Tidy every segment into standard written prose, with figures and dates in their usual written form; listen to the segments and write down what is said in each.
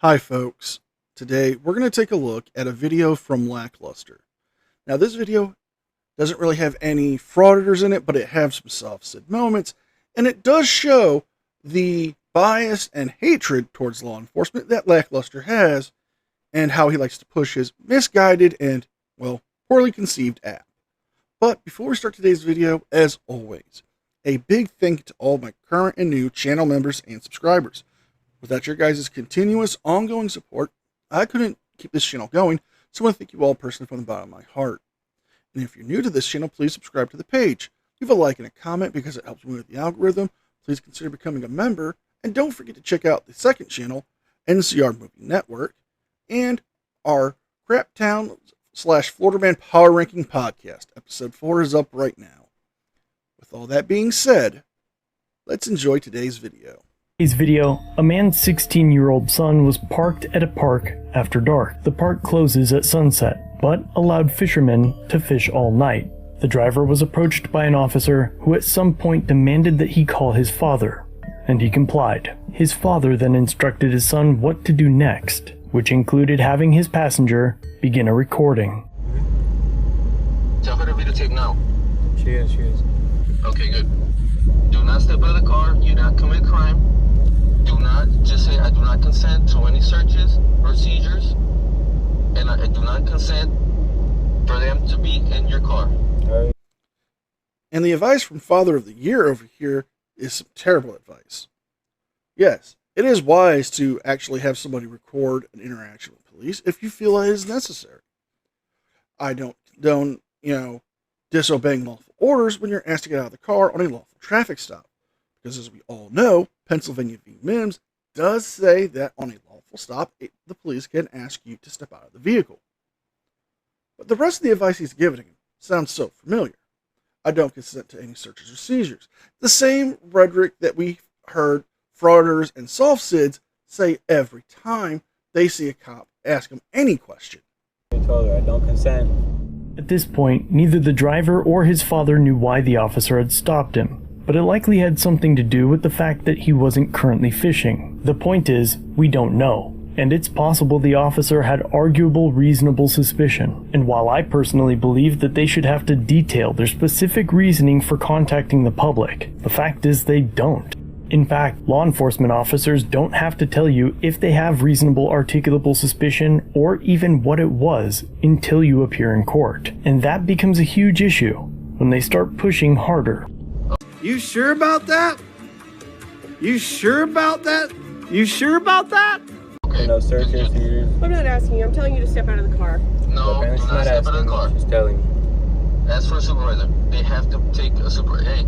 Hi folks, today we're going to take a look at a video from Lackluster. Now this video doesn't really have any frauditors in it, but it has some soft-sid moments, and it does show the bias and hatred towards law enforcement that Lackluster has, and how he likes to push his misguided and, well, poorly conceived app. But before we start today's video, as always, a big thank you to all my current and new channel members and subscribers. Without your guys' continuous, ongoing support, I couldn't keep this channel going, so I want to thank you all personally from the bottom of my heart. And if you're new to this channel, please subscribe to the page. Leave a like and a comment because it helps me with the algorithm. Please consider becoming a member, and don't forget to check out the second channel, NCR Movie Network, and our Craptown/Florida Man Power Ranking Podcast. Episode 4 is up right now. With all that being said, let's enjoy today's video. Today's video, a man's 16-year-old son was parked at a park after dark. The park closes at sunset, but allowed fishermen to fish all night. The driver was approached by an officer who at some point demanded that he call his father, and he complied. His father then instructed his son what to do next, which included having his passenger begin a recording. Tell her to videotape now. She is. Okay, good. Do not step out of the car. You not commit crime. Do not just say, I do not consent to any searches or seizures. And I do not consent for them to be in your car. Alright. And the advice from Father of the Year over here is some terrible advice. Yes, it is wise to actually have somebody record an interaction with police if you feel it is necessary. I don't condone, disobeying lawful orders when you're asked to get out of the car on a lawful traffic stop. Because as we all know, Pennsylvania v. Mims does say that on a lawful stop, the police can ask you to step out of the vehicle. But the rest of the advice he's giving him sounds so familiar. I don't consent to any searches or seizures. The same rhetoric that we heard frauditors and soft-sids say every time they see a cop ask them any question. I told her I don't consent. At this point, neither the driver or his father knew why the officer had stopped him, but it likely had something to do with the fact that he wasn't currently fishing. The point is, we don't know, and it's possible the officer had arguable reasonable suspicion. And while I personally believe that they should have to detail their specific reasoning for contacting the public, the fact is they don't. In fact, law enforcement officers don't have to tell you if they have reasonable articulable suspicion or even what it was until you appear in court. And that becomes a huge issue when they start pushing harder. You sure about that? You sure about that? You sure about that? Okay. No searches, seizures. I'm not asking you. I'm telling you to step out of the car. No, do She's not step out of the car. She's telling me. Ask for a supervisor. They have to take a supervisor. Hey,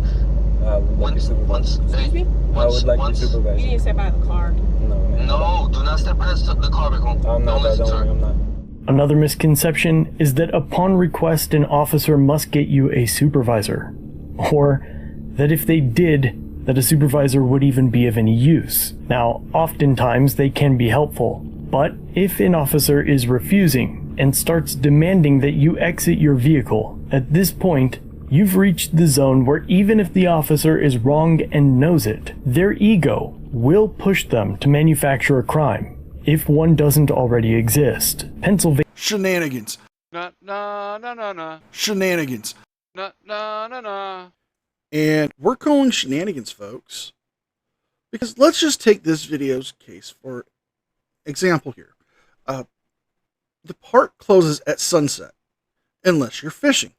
I would like to supervise. Excuse me? I would like to supervise. You need to step out of the car. No, man. No, do not step out of the car, Bacon. I'm not. Don't listen to her. I'm not. Another misconception is that upon request an officer must get you a supervisor, or that if they did, that a supervisor would even be of any use. Now, oftentimes they can be helpful, but if an officer is refusing and starts demanding that you exit your vehicle, at this point, you've reached the zone where even if the officer is wrong and knows it, their ego will push them to manufacture a crime, if one doesn't already exist. Pennsylvania Shenanigans. Na na na na na Shenanigans. na na na na. And we're calling shenanigans, folks, because let's just take this video's case for example here. The park closes at sunset, unless you're fishing.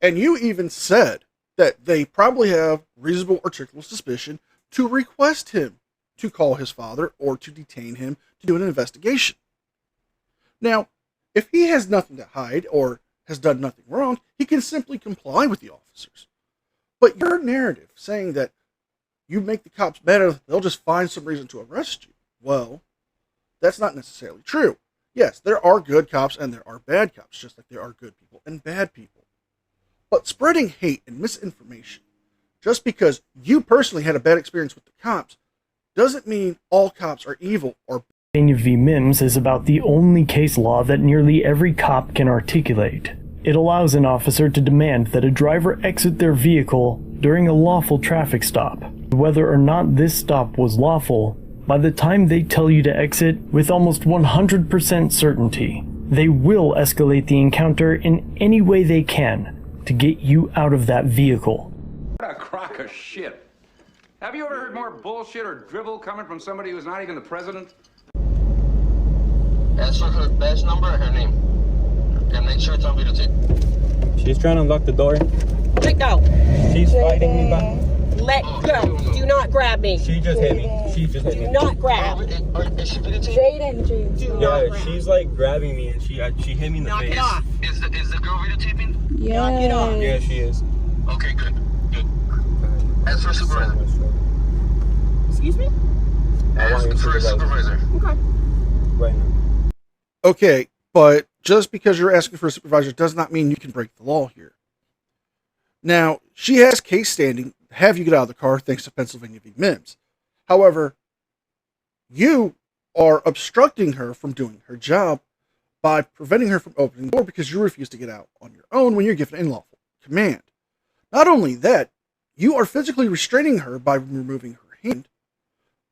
And you even said that they probably have reasonable articulable suspicion to request him to call his father or to detain him to do an investigation. Now, if he has nothing to hide or has done nothing wrong, he can simply comply with the officers. But your narrative saying that you make the cops better, they'll just find some reason to arrest you. Well, that's not necessarily true. Yes, there are good cops and there are bad cops, just like there are good people and bad people. But spreading hate and misinformation, just because you personally had a bad experience with the cops, doesn't mean all cops are evil or Pennsylvania v. Mims is about the only case law that nearly every cop can articulate. It allows an officer to demand that a driver exit their vehicle during a lawful traffic stop. Whether or not this stop was lawful By the time they tell you to exit, with almost 100% certainty, they will escalate the encounter in any way they can to get you out of that vehicle. What a crock of shit. Have you ever heard more bullshit or drivel coming from somebody who's not even the president? Ask for her badge number and her name. And make sure it's on videotape. She's trying to unlock the door. Let go. She's fighting me back. Let go. Do not grab me. She just hit me. She just hit Do me. not grab. Is she videotaping? Do not Yeah, grab. she's like grabbing me and she hit me in the Knock face. it off. Is the girl videotaping? Knock it off. Yeah, she is. Okay, good. Good. Ask for a supervisor. Excuse me? I want Ask you to for a supervisor. Okay. right now. Okay, but just because you're asking for a supervisor does not mean you can break the law here. Now, she has case standing to have you get out of the car thanks to Pennsylvania v. Mims. However, you are obstructing her from doing her job by preventing her from opening the door because you refuse to get out on your own when you're given unlawful command. Not only that, you are physically restraining her by removing her hand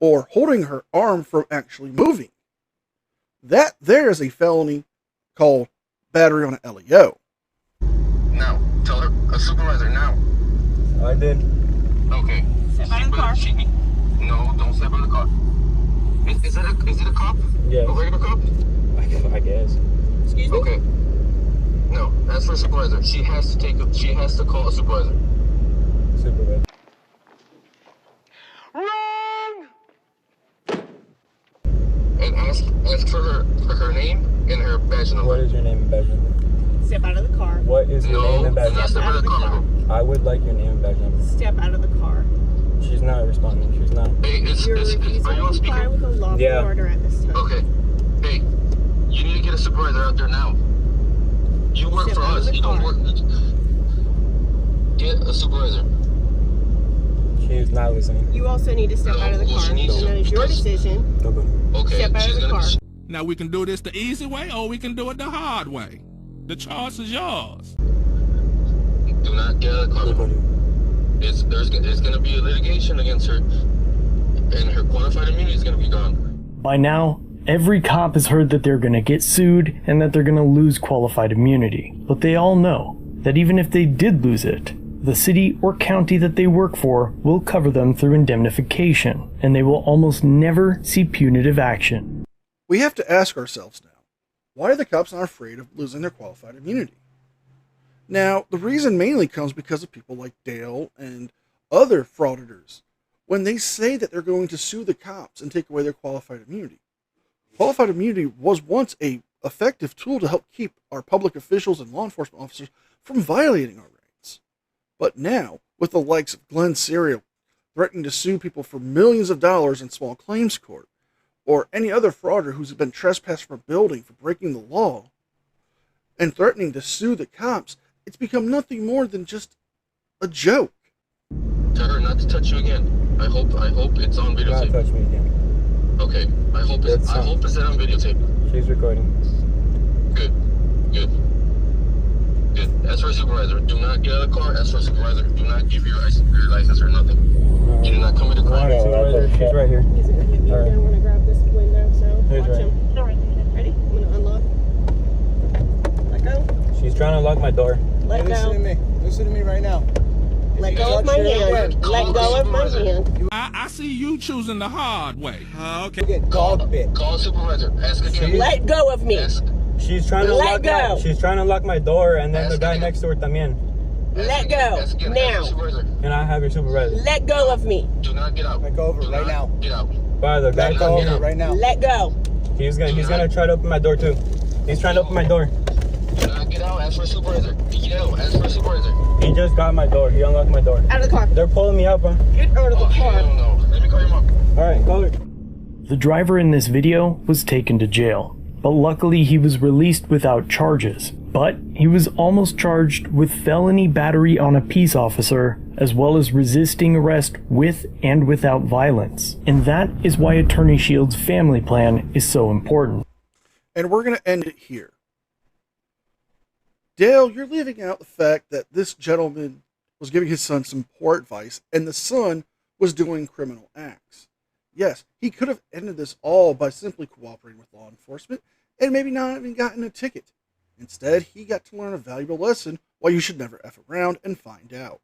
or holding her arm from actually moving. That there is a felony called battery on an LEO. Now, tell her a supervisor now. I did. Okay. Step out of the car. No, don't step out of the car. Is it a cop? Yeah. A regular cop? I guess. Excuse me? Okay. No, ask for a supervisor. She has to call a supervisor. Super bad. And ask for her name and her badge number. What is your name and badge number? Step out of the car. What is your No, name and badge do not number? step out of the car. I would like your name and badge number. Step out of the car. She's not responding. She's not. Hey, You're refusing are you on to comply speaker? with a lawful Yeah. order at this time. Okay. Hey, you need to get a supervisor out there now. You work Step for out of us. the You don't car. work. Get a supervisor. She's not listening. You also need to step No, out of the well, car. she And needs to, that is your because- decision. Go, go. Okay. Step out she's of the gonna car. Now we can do this the easy way or we can do it the hard way. The choice is yours. Do not get out of the Go, car. go. There's gonna be a litigation against her, and her qualified immunity is gonna be gone. By now, every cop has heard that they're going to get sued and that they're going to lose qualified immunity. But they all know that even if they did lose it, the city or county that they work for will cover them through indemnification, and they will almost never see punitive action. We have to ask ourselves now, why are the cops not afraid of losing their qualified immunity? Now, the reason mainly comes because of people like Dale and other frauditors. When they say that they're going to sue the cops and take away their qualified immunity. Qualified immunity was once a effective tool to help keep our public officials and law enforcement officers from violating our rights. But now, with the likes of Glenn Serial threatening to sue people for millions of dollars in small claims court, or any other frauder who's been trespassed from a building for breaking the law, and threatening to sue the cops, it's become nothing more than just a joke. Tell her not to touch you again. I hope it's on Do not videotape. touch me again. Okay. I hope it's on videotape. She's recording. Good. Good. Good. Ask for a supervisor. Do not get out of the car. Ask for a supervisor. Do not give your license or nothing. You do not commit a crime. Supervisor, she's right here. He's gonna hit me. You're Alright. gonna want to grab this window, so Here's watch right. him. Ready? I'm gonna unlock. Let go. She's trying to lock my door. Let go. me. Listen to me right now. Let go of my hand. Let go of my hand. I see you choosing the hard way. You get dog bit. Call a supervisor. Ask again. Let go of me. Ask. She's trying to Let go. She's trying to lock my door, and then the Ask guy again. next to her también. Let again. go. Ask again. Now. Ask for a supervisor. Can I have your supervisor? Let go of me. Do not get out. Let go of her Do right not now. Get out. By the guy Let Go go. también. over right now. Let go. He's gonna try to open my door too. He's trying to open my door. Do not get out. Ask for a supervisor. Yell. Ask for a supervisor. He just got my door. He unlocked my door. Out of the car. They're pulling me up, huh? Get out of the Oh, hell car. no. Let me call your mom. Alright, call her. The driver in this video was taken to jail, but luckily he was released without charges. But he was almost charged with felony battery on a peace officer, as well as resisting arrest with and without violence. And that is why Attorney Shield's family plan is so important. And we're going to end it here. Dale, you're leaving out the fact that this gentleman was giving his son some poor advice, and the son was doing criminal acts. Yes, he could have ended this all by simply cooperating with law enforcement and maybe not even gotten a ticket. Instead, he got to learn a valuable lesson why you should never F around and find out.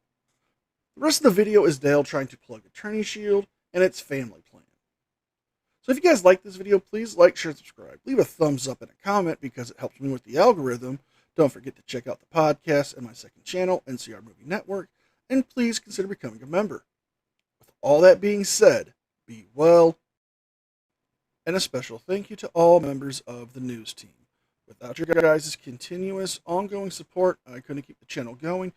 The rest of the video is Dale trying to plug Attorney Shield and its family plan. So if you guys like this video, please like, share, and subscribe. Leave a thumbs up and a comment because it helps me with the algorithm. Don't forget to check out the podcast and my second channel, NCR Movie Network, and please consider becoming a member. With all that being said, be well, and a special thank you to all members of the news team. Without your guys' continuous, ongoing support, I couldn't keep the channel going,